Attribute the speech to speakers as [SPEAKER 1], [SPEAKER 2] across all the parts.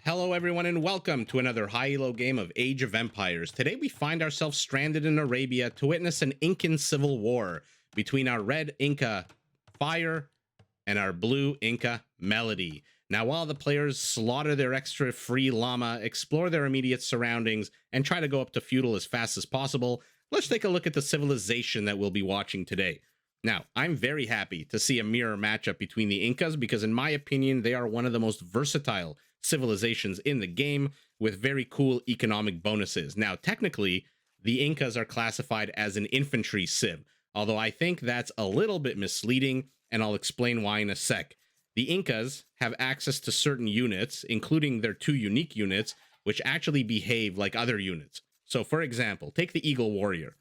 [SPEAKER 1] Hello everyone and welcome to another high-elo game of Age of Empires. Today we find ourselves stranded in Arabia to witness an Incan civil war between our red Inca Fire and our blue Inca Melody. Now while the players slaughter their extra free llama, explore their immediate surroundings, and try to go up to feudal as fast as possible, let's take a look at the civilization that we'll be watching today. Now, I'm very happy to see a mirror matchup between the Incas because in my opinion, they are one of the most versatile civilizations in the game with very cool economic bonuses. Now, technically, the Incas are classified as an infantry civ, although I think that's a little bit misleading, and I'll explain why in a sec. The Incas have access to certain units, including their two unique units, which actually behave like other units. So, for example, take the Eagle Warrior.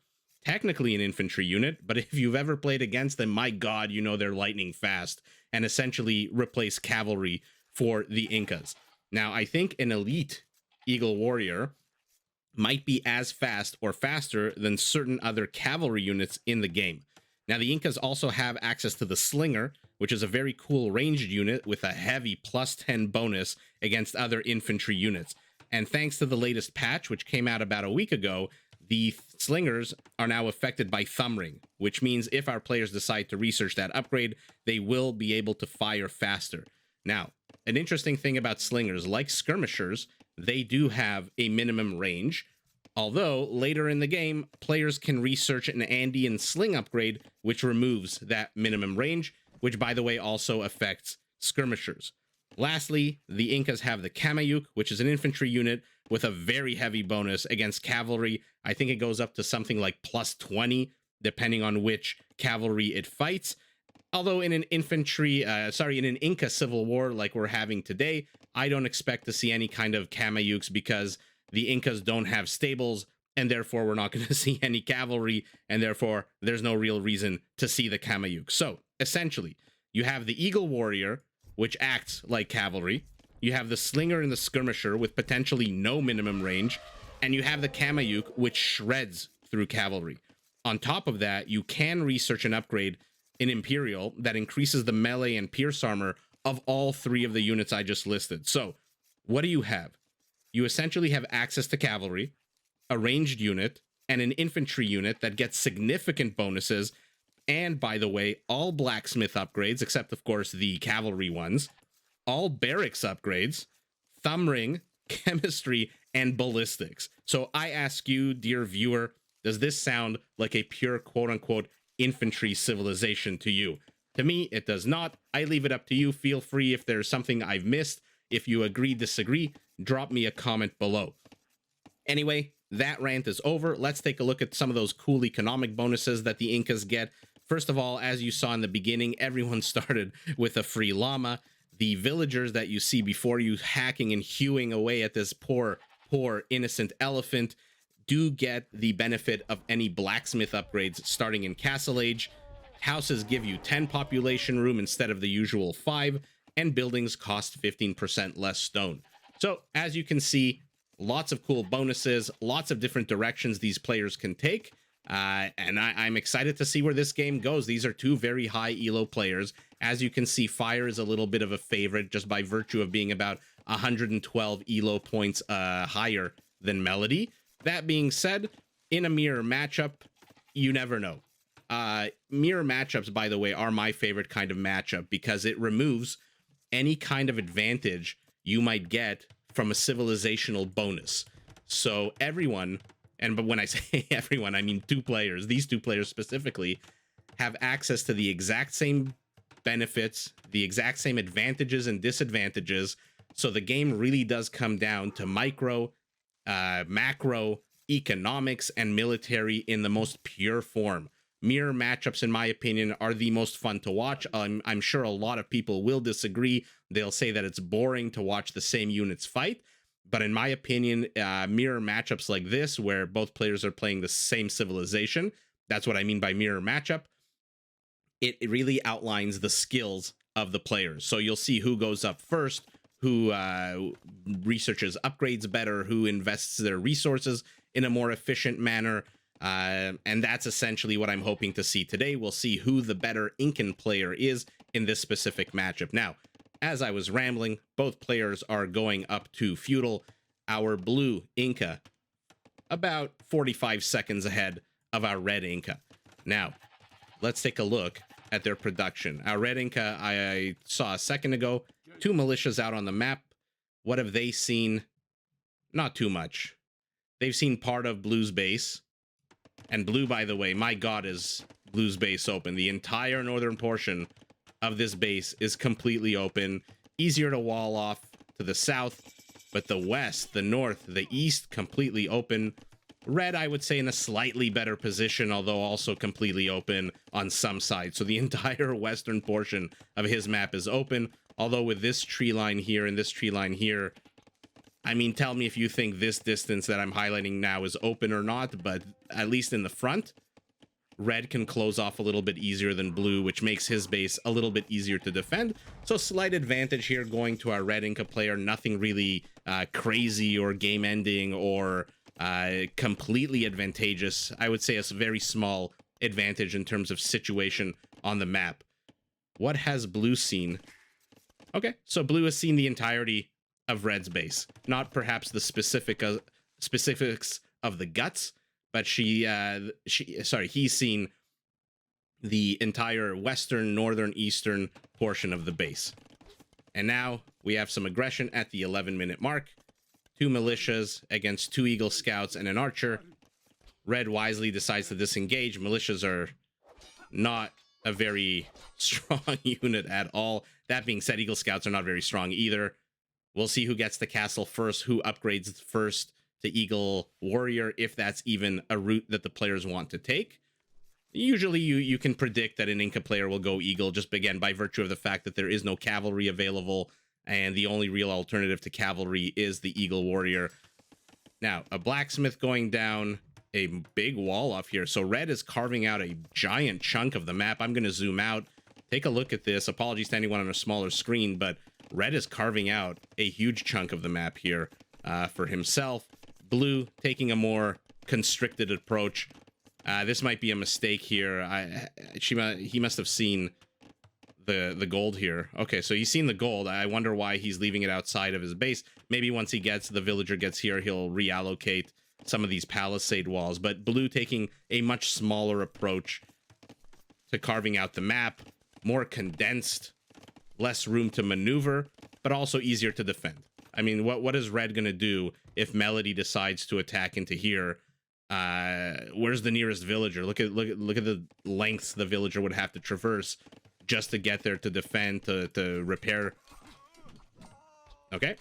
[SPEAKER 1] Technically an infantry unit, but if you've ever played against them, my god, you know they're lightning fast, and essentially replace cavalry for the Incas. Now, I think an elite Eagle Warrior might be as fast or faster than certain other cavalry units in the game. Now, the Incas also have access to the Slinger, which is a very cool ranged unit with a heavy +10 bonus against other infantry units. And thanks to the latest patch, which came out about a week ago, the Slingers are now affected by Thumb Ring, which means if our players decide to research that upgrade, they will be able to fire faster. Now, an interesting thing about Slingers, like Skirmishers, they do have a minimum range, although later in the game, players can research an Andean Sling upgrade, which removes that minimum range, which, by the way, also affects Skirmishers. Lastly, the Incas have the Kamayuk, which is an infantry unit with a very heavy bonus against cavalry. I think it goes up to something like +20, depending on which cavalry it fights. Although in an in an Inca civil war like we're having today, I don't expect to see any kind of Kamayuks because the Incas don't have stables, and therefore we're not going to see any cavalry, and therefore there's no real reason to see the Kamayuk. So, essentially, you have the Eagle Warrior, which acts like cavalry. You have the Slinger and the Skirmisher with potentially no minimum range, and you have the Kamayuk, which shreds through cavalry. On top of that, you can research an upgrade in Imperial that increases the melee and pierce armor of all three of the units I just listed. So, what do you have? You essentially have access to cavalry, a ranged unit, and an infantry unit that gets significant bonuses, and, by the way, all blacksmith upgrades, except, of course, the cavalry ones, all barracks upgrades, thumb ring, chemistry, and ballistics. So I ask you, dear viewer, does this sound like a pure quote-unquote infantry civilization to you? To me, it does not. I leave it up to you. Feel free if there's something I've missed. If you agree, disagree, drop me a comment below. Anyway, that rant is over. Let's take a look at some of those cool economic bonuses that the Incas get. First of all, as you saw in the beginning, everyone started with a free llama. The villagers that you see before you hacking and hewing away at this poor innocent elephant do get the benefit of any blacksmith upgrades starting in Castle Age. Houses give you 10 population room instead of the usual 5, and buildings cost 15% less stone. So, as you can see, lots of cool bonuses, lots of different directions these players can take. And I'm excited to see where this game goes. These are two very high elo players. As you can see, Fire is a little bit of a favorite just by virtue of being about 112 elo points higher than Melody. That being said, in a mirror matchup, you never know. Mirror matchups, by the way, are my favorite kind of matchup because it removes any kind of advantage you might get from a civilizational bonus. So everyone, but when I say everyone, I mean two players, these two players specifically, have access to the exact same benefits, the exact same advantages and disadvantages. So the game really does come down to micro, macro, economics, and military in the most pure form. Mirror matchups, in my opinion, are the most fun to watch. I'm sure a lot of people will disagree. They'll say that it's boring to watch the same units fight. But in my opinion, mirror matchups like this, where both players are playing the same civilization, that's what I mean by mirror matchup, it really outlines the skills of the players. So you'll see who goes up first, who researches upgrades better, who invests their resources in a more efficient manner. And that's essentially what I'm hoping to see today. We'll see who the better Incan player is in this specific matchup. Now, as I was rambling, both players are going up to feudal. Our blue Inca about 45 seconds ahead of our red Inca. Now, let's take a look at their production. Our red Inca, I saw a second ago, 2 militias out on the map. What have they seen? Not too much. They've seen part of blue's base. And blue, by the way, my god, is blue's base open. The entire northern portion of this base is completely open. Easier to wall off to the south, but the west, the north, the east, completely open. Red, I would say, in a slightly better position, although also completely open on some sides. So the entire western portion of his map is open, although with this tree line here and this tree line here, I mean, tell me if you think this distance that I'm highlighting now is open or not, but at least in the front, red can close off a little bit easier than blue, which makes his base a little bit easier to defend. So slight advantage here going to our red Inca player. Nothing really crazy or game-ending or completely advantageous. I would say a very small advantage in terms of situation on the map. What has blue seen? Okay, so blue has seen the entirety of red's base. Not perhaps the specifics of the guts, but he's seen the entire western, northern, eastern portion of the base. And now we have some aggression at the 11-minute mark. 2 militias against 2 Eagle Scouts and an archer. Red wisely decides to disengage. Militias are not a very strong unit at all. That being said, Eagle Scouts are not very strong either. We'll see who gets the castle first, who upgrades first to Eagle Warrior, if that's even a route that the players want to take. Usually you can predict that an Inca player will go Eagle, just again by virtue of the fact that there is no cavalry available, and the only real alternative to cavalry is the Eagle Warrior. Now, a blacksmith going down, a big wall off here. So red is carving out a giant chunk of the map. I'm going to zoom out. Take a look at this. Apologies to anyone on a smaller screen, but red is carving out a huge chunk of the map here for himself. Blue taking a more constricted approach. This might be a mistake here. He must have seen the gold here. Okay, so he's seen the gold. I wonder why he's leaving it outside of his base. Maybe once the villager gets here, he'll reallocate some of these palisade walls. But blue taking a much smaller approach to carving out the map. More condensed, less room to maneuver, but also easier to defend. I mean, what is red going to do if Melody decides to attack into here? Where's the nearest villager? Look at the lengths the villager would have to traverse just to get there to defend, to repair. Okay.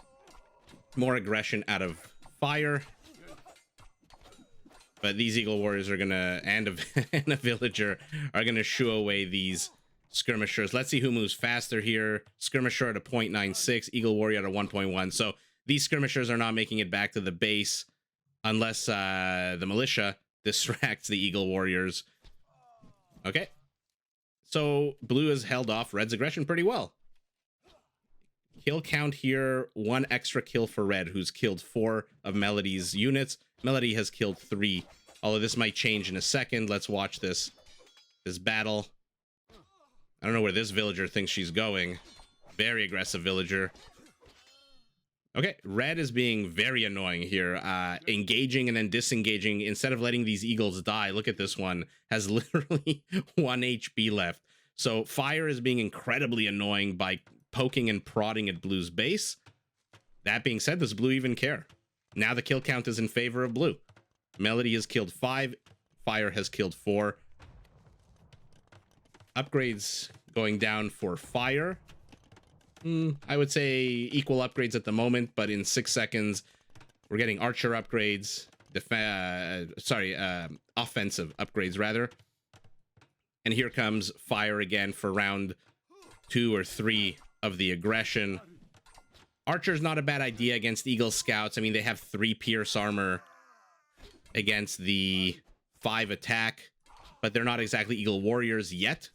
[SPEAKER 1] More aggression out of fire. But these Eagle Warriors are gonna, and a villager, are gonna shoo away these skirmishers. Let's see who moves faster here. Skirmisher at a 0.96, Eagle Warrior at a 1.1. So these skirmishers are not making it back to the base unless the militia distracts the Eagle Warriors. Okay. So blue has held off red's aggression pretty well. Kill count here, 1 extra kill for red, who's killed 4 of Melody's units. Melody has killed 3, although this might change in a second. Let's watch this battle. I don't know where this villager thinks she's going. Very aggressive villager. Okay, red is being very annoying here. Engaging and then disengaging. Instead of letting these eagles die, look at this one. Has literally 1 HP left. So fire is being incredibly annoying by poking and prodding at blue's base. That being said, does blue even care? Now the kill count is in favor of blue. Melody has killed 5. Fire has killed 4. Upgrades going down for fire. I would say equal upgrades at the moment, but in 6 seconds, we're getting archer upgrades. Offensive upgrades, rather. And here comes fire again for round 2 or 3 of the aggression. Archer's not a bad idea against Eagle Scouts. I mean, they have 3 pierce armor against the 5 attack, but they're not exactly Eagle Warriors yet.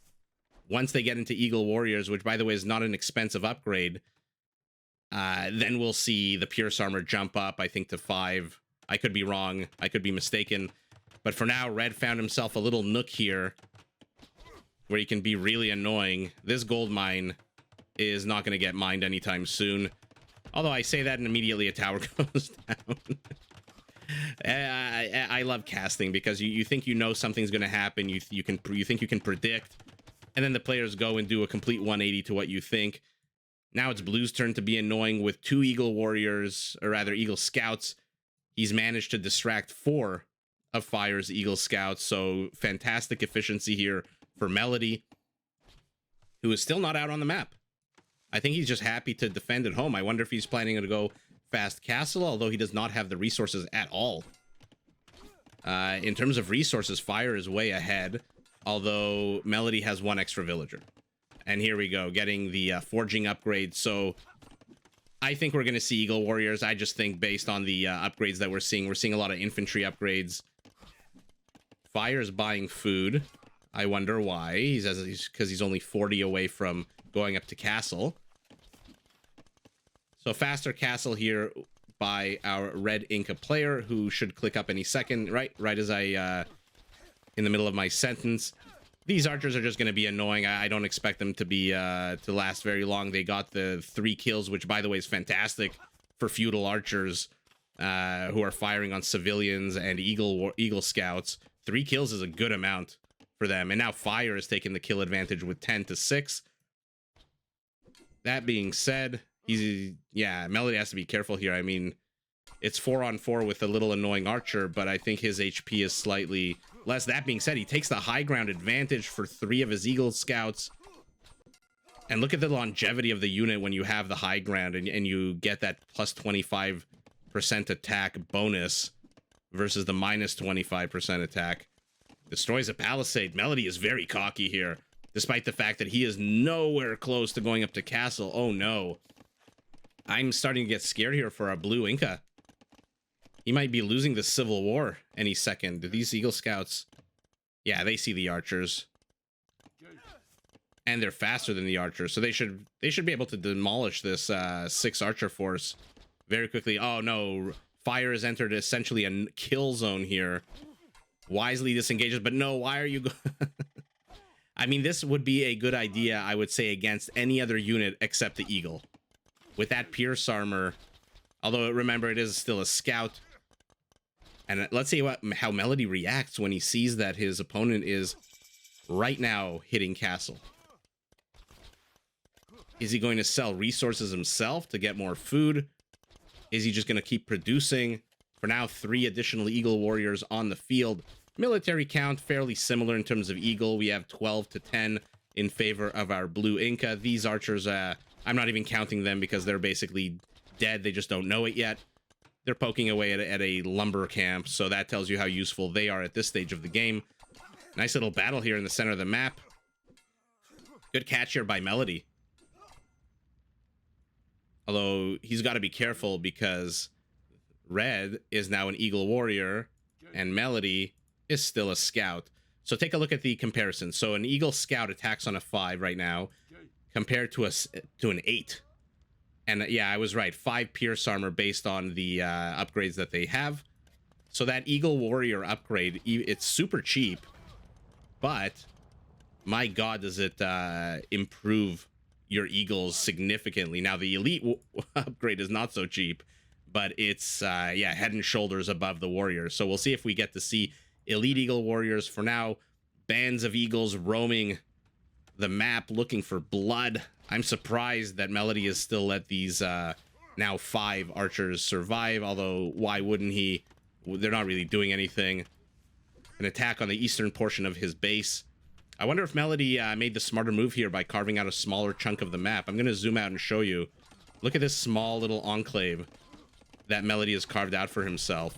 [SPEAKER 1] Once they get into Eagle Warriors, which, by the way, is not an expensive upgrade, then we'll see the pierce armor jump up, I think, to 5. I could be wrong. I could be mistaken. But for now, red found himself a little nook here where he can be really annoying. This gold mine is not going to get mined anytime soon. Although I say that and immediately a tower goes down. I love casting because you think you know something's going to happen. You think you can predict, and then the players go and do a complete 180 to what you think. Now it's Blue's turn to be annoying with 2 Eagle Warriors, or rather Eagle Scouts. He's managed to distract 4 of Fire's Eagle Scouts, so fantastic efficiency here for Melody, who is still not out on the map. I think he's just happy to defend at home. I wonder if he's planning to go fast castle, although he does not have the resources at all. In terms of resources, Fire is way ahead, although Melody has 1 extra villager. And here we go, getting the forging upgrade. So I think we're going to see Eagle Warriors. I just think based on the upgrades that we're seeing a lot of infantry upgrades. Fire's buying food. I wonder why. Because he's only 40 away from going up to castle. So faster castle here by our red Inca player, who should click up any second, right as I in the middle of my sentence. These archers are just going to be annoying. I don't expect them to be to last very long. They got the 3 kills, which by the way is fantastic for feudal archers who are firing on civilians and Eagle Scouts. 3 kills is a good amount for them. And now Fire is taking the kill advantage with 10-6. That being said, Melody has to be careful here. I mean, it's 4-on-4 with a little annoying archer, but I think his HP is slightly less. That being said, he takes the high ground advantage for 3 of his Eagle Scouts. And look at the longevity of the unit when you have the high ground and you get that plus 25% attack bonus versus the minus 25% attack. Destroys a palisade. Melody is very cocky here, despite the fact that he is nowhere close to going up to castle. Oh no. I'm starting to get scared here for our blue Inca. He might be losing the Civil War any second. Do these Eagle Scouts? Yeah, they see the archers. And they're faster than the archers, so they should be able to demolish this 6 archer force very quickly. Oh no, Fire has entered essentially a kill zone here. Wisely disengages, but no, why are you I mean, this would be a good idea, I would say, against any other unit except the Eagle. With that Pierce armor, although remember, it is still a scout. And let's see how Melody reacts when he sees that his opponent is right now hitting castle. Is he going to sell resources himself to get more food? Is he just going to keep producing? For now, 3 additional Eagle Warriors on the field. Military count fairly similar in terms of Eagle. We have 12-10 in favor of our blue Inca. These archers, I'm not even counting them because they're basically dead. They just don't know it yet. They're poking away at a lumber camp, so that tells you how useful they are at this stage of the game. Nice little battle here in the center of the map. Good catch here by Melody. Although he's got to be careful because Red is now an Eagle Warrior and Melody is still a Scout. So take a look at the comparison. So an Eagle Scout attacks on a 5 right now compared to an 8. And yeah, I was right. 5 Pierce armor based on the upgrades that they have. So that Eagle Warrior upgrade, it's super cheap. But my God, does it improve your Eagles significantly. Now, the Elite upgrade is not so cheap, but it's, yeah, head and shoulders above the Warriors. So we'll see if we get to see Elite Eagle Warriors. For now, bands of Eagles roaming the map looking for blood. I'm surprised that Melody has still let these now 5 archers survive, although why wouldn't he? They're not really doing anything. An attack on the eastern portion of his base. I wonder if Melody made the smarter move here by carving out a smaller chunk of the map. I'm going to zoom out and show you. Look at this small little enclave that Melody has carved out for himself.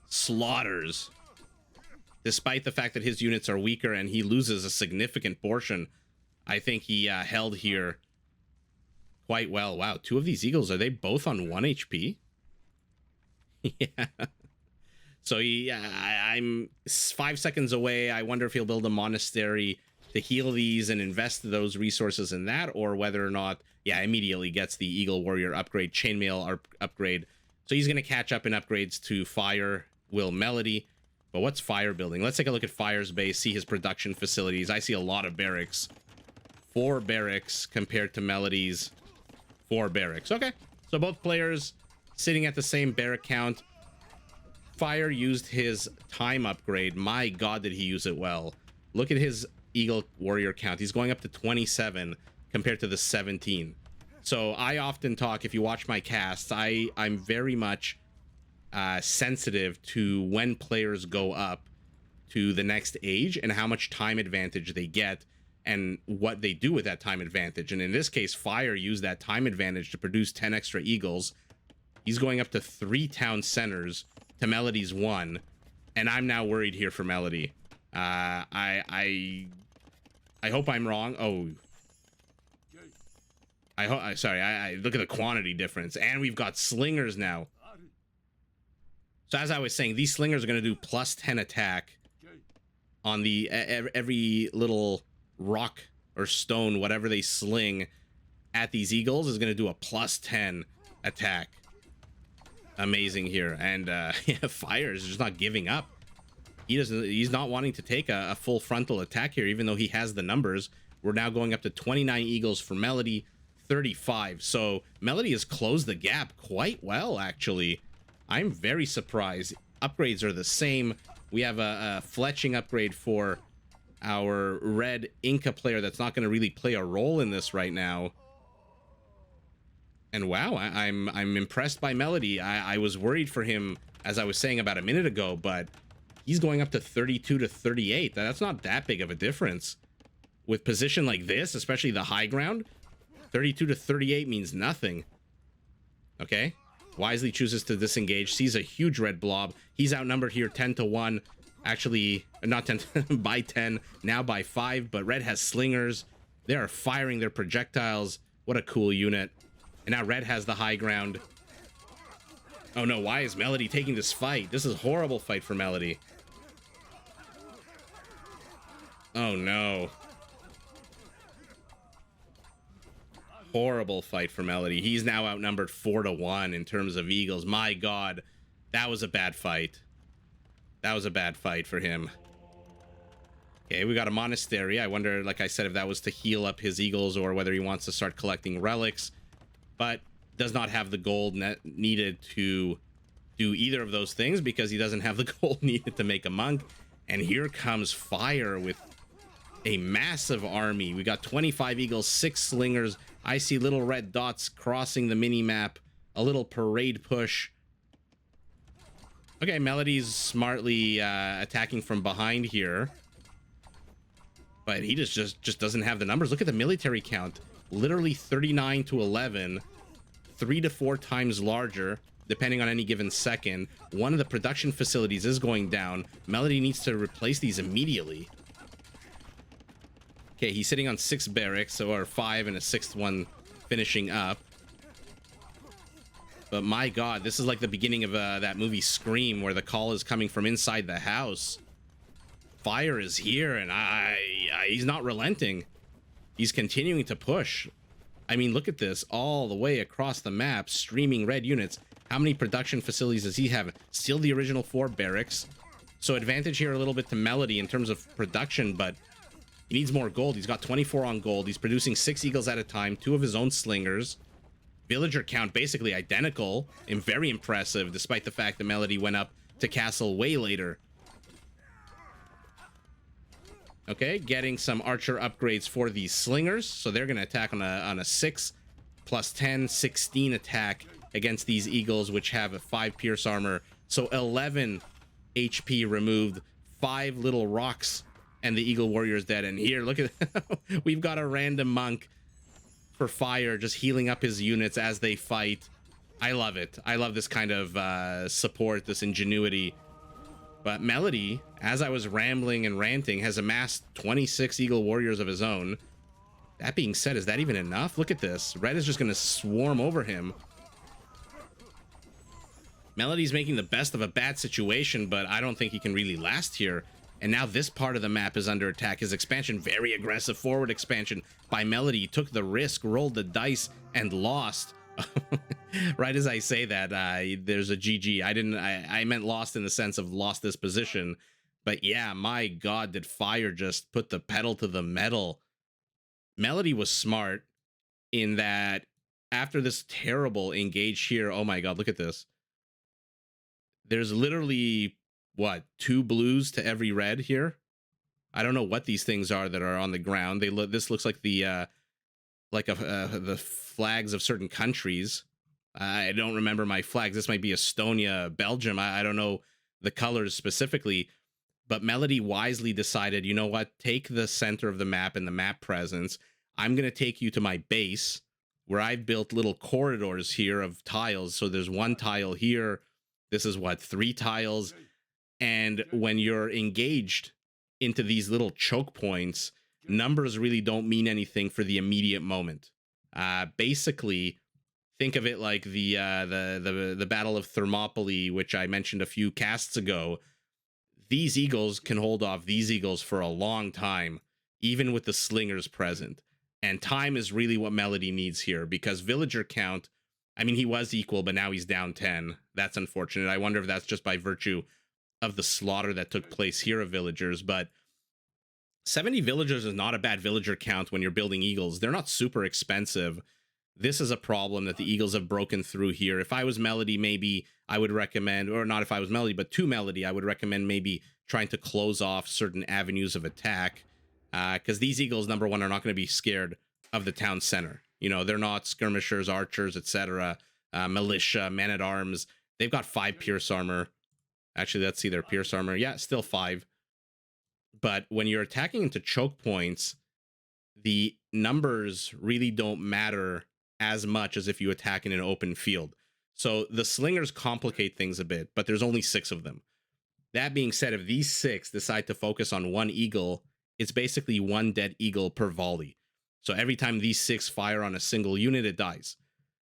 [SPEAKER 1] Slaughters. Despite the fact that his units are weaker and he loses a significant portion, I think he held here quite well. Wow, 2 of these Eagles, are they both on 1 HP? Yeah. So I'm 5 seconds away. I wonder if he'll build a monastery to heal these and invest those resources in that, or whether or not, yeah, immediately gets the Eagle Warrior upgrade, chainmail upgrade. So he's going to catch up in upgrades to Fire, will Melody. But what's Fire building? Let's take a look at Fire's base, see his production facilities. I see a lot of barracks 4 barracks compared to Melody's 4 barracks. Okay, so both players sitting at the same barrack count. Fire used his time upgrade. My god, did he use it well. Look at his Eagle Warrior count. He's going up to 27 compared to the 17. So I often talk, if you watch my casts, I'm very much sensitive to when players go up to the next age and how much time advantage they get and what they do with that time advantage. And in this case, Fire used that time advantage to produce 10 extra Eagles. He's going up to 3 town centers to Melody's 1, and I'm now worried here for Melody. I hope I'm wrong. Oh, sorry. I look at the quantity difference, and we've got slingers now. So as I was saying, these slingers are going to do plus 10 attack on the every little rock or stone, whatever they sling at these Eagles is going to do a plus 10 attack. Amazing here. And yeah, Fire is just not giving up. He's not wanting to take a full frontal attack here, even though he has the numbers. We're now going up to 29 Eagles for Melody, 35. So Melody has closed the gap quite well, actually. I'm very surprised. Upgrades are the same. We have a fletching upgrade for our red Inca player that's not going to really play a role in this right now. And wow, I'm impressed by Melody. I was worried for him, as I was saying about a minute ago, but he's going up to 32 to 38. That's not that big of a difference. With position like this, especially the high ground, 32 to 38 means nothing. Okay, wisely chooses to disengage, sees a huge red blob. He's outnumbered here 10 to 1. Actually, not 10 by 10, now by 5, but red has slingers. They are firing their projectiles. What a cool unit. And now red has the high ground. Oh no, why is Melody taking this fight? This is a horrible fight for Melody. Oh no. Horrible fight for Melody. He's now outnumbered 4 to 1 in terms of Eagles. My god, that was a bad fight. That was a bad fight for him. Okay, we got a monastery. I wonder, like I said, if that was to heal up his Eagles or whether he wants to start collecting relics. But does not have the gold needed to do either of those things because he doesn't have the gold needed to make a monk. And here comes Fire with a massive army. We got 25 Eagles, 6 slingers. I see little red dots crossing the mini-map. A little parade push. Okay, Melody's smartly attacking from behind here. But he just doesn't have the numbers. Look at the military count. Literally 39 to 11, 3 to 4 times larger, depending on any given second. One of the production facilities is going down. Melody needs to replace these immediately. Okay, he's sitting on 6 barracks, or 5 and a 6th one finishing up. But my god, this is like the beginning of that movie Scream, where the call is coming from inside the house. Fire is here, and he's not relenting. He's continuing to push. I mean, look at this. All the way across the map, streaming red units. How many production facilities does he have? Still the original 4 barracks. So advantage here a little bit to Melody in terms of production, but he needs more gold. He's got 24 on gold. He's producing 6 Eagles at a time, 2 of his own slingers. Villager count basically identical and very impressive, despite the fact that Melody went up to castle way later. Okay, getting some archer upgrades for these slingers. So they're going to attack on a 6 plus 10, 16 attack against these Eagles, which have a 5 pierce armor. So 11 HP removed, 5 little rocks, and the Eagle Warrior is dead. And here, look at we've got a random monk for Fire, just healing up his units as they fight. I love it. I love this kind of support, this ingenuity. But Melody, as I was rambling and ranting, has amassed 26 Eagle Warriors of his own. That being said, is that even enough? Look at this. Red is just going to swarm over him. Melody's making the best of a bad situation, but I don't think he can really last here. And now this part of the map is under attack. His expansion, very aggressive forward expansion by Melody. He took the risk, rolled the dice, and lost. Right as I say that, there's a GG. I meant lost in the sense of lost this position. But yeah, my god, did Fire just put the pedal to the metal. Melody was smart in that after this terrible engage here, oh my god, look at this. There's literally, what, 2 blues to every red here? I don't know what these things are that are on the ground. They look. This looks like the the flags of certain countries. I don't remember my flags. This might be Estonia, Belgium. I don't know the colors specifically. But Melody wisely decided, you know what? Take the center of the map and the map presence. I'm going to take you to my base where I've built little corridors here of tiles. So there's 1 tile here. This is what, 3 tiles. And when you're engaged into these little choke points, numbers really don't mean anything for the immediate moment. Basically, think of it like the Battle of Thermopylae, which I mentioned a few casts ago. These eagles can hold off these eagles for a long time, even with the slingers present. And time is really what Melody needs here, because villager count, I mean, he was equal, but now he's down 10. That's unfortunate. I wonder if that's just by virtue of the slaughter that took place here of villagers, but 70 villagers is not a bad villager count when you're building eagles. They're not super expensive. This is a problem that the eagles have broken through here. If I was Melody, maybe I would recommend, or not if I was Melody, but to Melody, I would recommend maybe trying to close off certain avenues of attack, because these eagles, number one, are not going to be scared of the town center. You know, they're not skirmishers, archers, etc., militia, men-at-arms. They've got 5 pierce armor. Actually, let's see their pierce armor. Yeah, still 5. But when you're attacking into choke points, the numbers really don't matter as much as if you attack in an open field. So the slingers complicate things a bit, but there's only 6 of them. That being said, if these 6 decide to focus on 1 eagle, it's basically 1 dead eagle per volley. So every time these 6 fire on a single unit, it dies.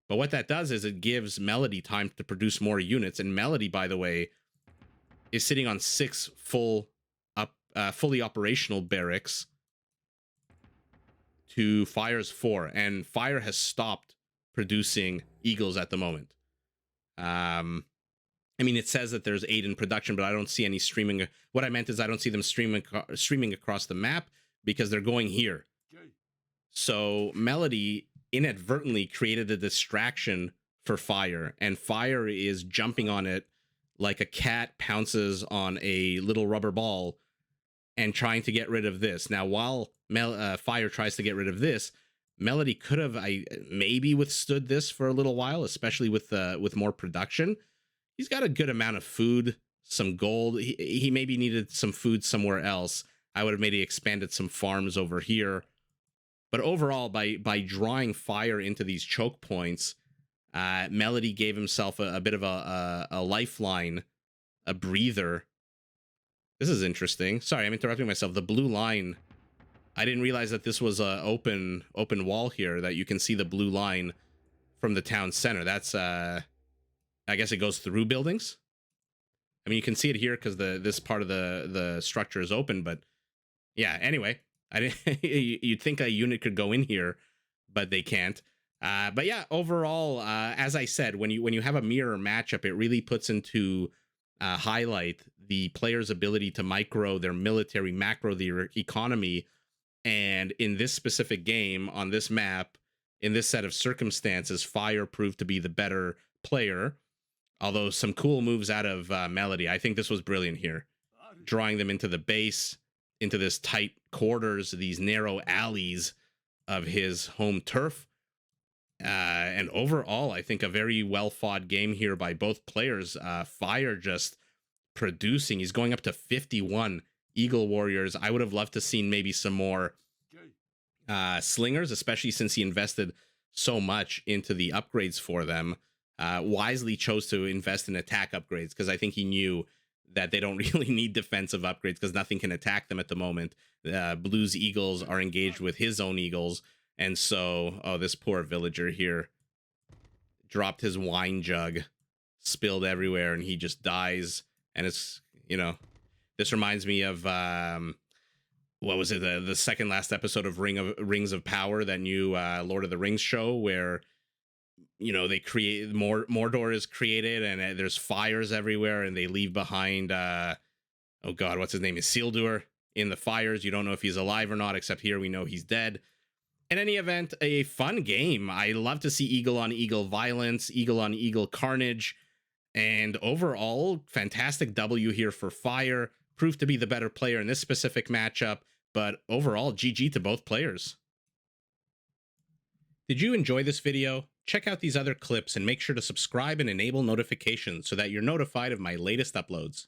[SPEAKER 1] But what that does is it gives Melody time to produce more units. And Melody, by the way, is sitting on 6 fully operational barracks to Fire's 4, and Fire has stopped producing eagles at the moment. I mean, it says that there's 8 in production, but I don't see any streaming. What I meant is I don't see them streaming across the map because they're going here. So Melody inadvertently created a distraction for Fire, and Fire is jumping on it like a cat pounces on a little rubber ball and trying to get rid of this. Now, while Fire tries to get rid of this, Melody could have maybe withstood this for a little while, especially with more production. He's got a good amount of food, some gold. He maybe needed some food somewhere else. I would have maybe expanded some farms over here. But overall, by drawing Fire into these choke points, Melody gave himself a bit of a lifeline, a breather. This is interesting. Sorry, I'm interrupting myself. The blue line, I didn't realize that this was a open wall here, that you can see the blue line from the town center. That's I guess it goes through buildings. I mean, you can see it here because this part of the structure is open, but yeah, anyway, I didn't you'd think a unit could go in here, but they can't. But yeah, overall, as I said, when you have a mirror matchup, it really puts into highlight the player's ability to micro their military, macro their economy. And in this specific game, on this map, in this set of circumstances, Fire proved to be the better player. Although some cool moves out of Melody. I think this was brilliant here. Drawing them into the base, into this tight quarters, these narrow alleys of his home turf. And overall, I think a very well-fought game here by both players. Fire just producing. He's going up to 51 Eagle Warriors. I would have loved to seen maybe some more slingers, especially since he invested so much into the upgrades for them. Wisely chose to invest in attack upgrades because I think he knew that they don't really need defensive upgrades because nothing can attack them at the moment. Blue's Eagles are engaged with his own Eagles. And so, oh, this poor villager here dropped his wine jug, spilled everywhere, and he just dies. And it's, you know, this reminds me of, what was it, the second last episode of Rings of Power, that new Lord of the Rings show where, you know, they create, Mordor is created, and there's fires everywhere, and they leave behind, oh God, what's his name? Isildur in the fires. You don't know if he's alive or not, except here we know he's dead. In any event, a fun game. I love to see eagle on eagle violence, eagle on eagle carnage, and overall, fantastic W here for Fire. Proved to be the better player in this specific matchup, but overall, GG to both players. Did you enjoy this video? Check out these other clips and make sure to subscribe and enable notifications so that you're notified of my latest uploads.